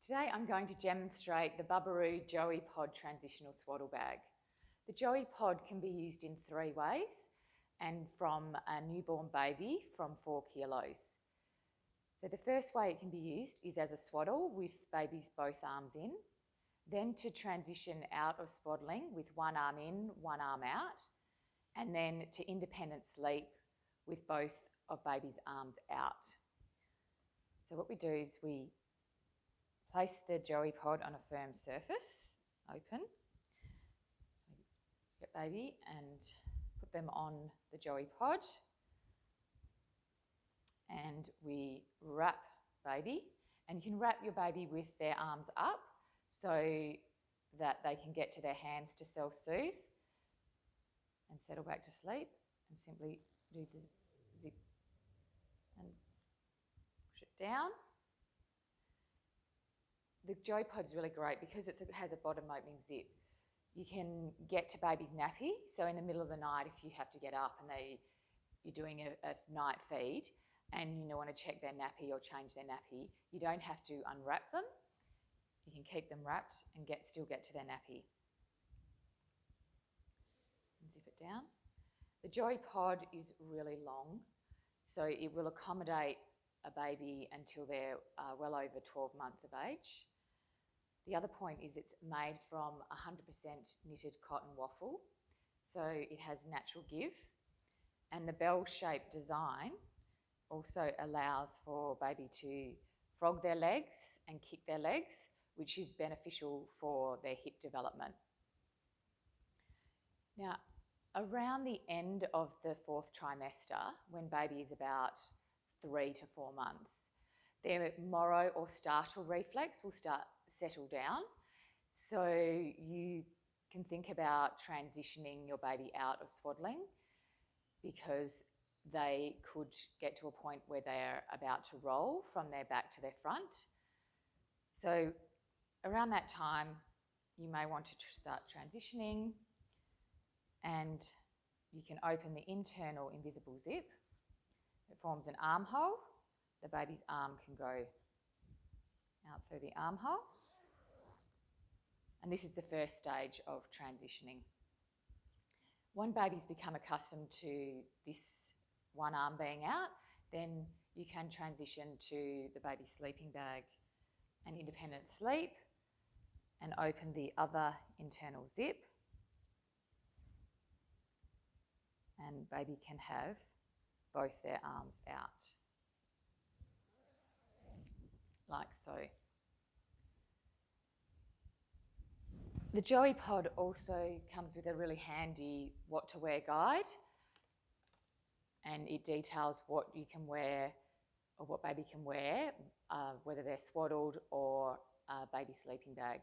Today I'm going to demonstrate the Bubbaroo Joey Pod Transitional Swaddle Bag. The Joey Pod can be used in 3 ways and from a newborn baby from 4 kilos. So the first way it can be used is as a swaddle with babies both arms in, then to transition out of swaddling with one arm in, one arm out, and then to independent sleep with both of baby's arms out. So what we do is we place the Joey Pod on a firm surface, open, get baby and put them on the Joey Pod, and we wrap baby, and you can wrap your baby with their arms up so that they can get to their hands to self-soothe and settle back to sleep, and simply do the zip and push it down. The Joey Pod's really great because it has a bottom opening zip. You can get to baby's nappy, so in the middle of the night if you have to get up and you're doing a night feed and you want to check their nappy or change their nappy, you don't have to unwrap them. You can keep them wrapped and still get to their nappy. And zip it down. The Joey Pod is really long, so it will accommodate a baby until they're well over 12 months of age. The other point is it's made from 100% knitted cotton waffle, so it has natural give, and the bell-shaped design also allows for baby to frog their legs and kick their legs, which is beneficial for their hip development. Now, around the end of the 4th trimester, when baby is about 3 to 4 months, their moro or startle reflex will settle down. So you can think about transitioning your baby out of swaddling because they could get to a point where they're about to roll from their back to their front. So around that time, you may want to start transitioning, and you can open the internal invisible zip. It forms an armhole. The baby's arm can go out through the armhole. And this is the first stage of transitioning. When babies become accustomed to this one arm being out, then you can transition to the baby sleeping bag and independent sleep and open the other internal zip. And baby can have both their arms out, like so. The Joey Pod also comes with a really handy what to wear guide, and it details what you can wear or what baby can wear, whether they're swaddled or a baby sleeping bag.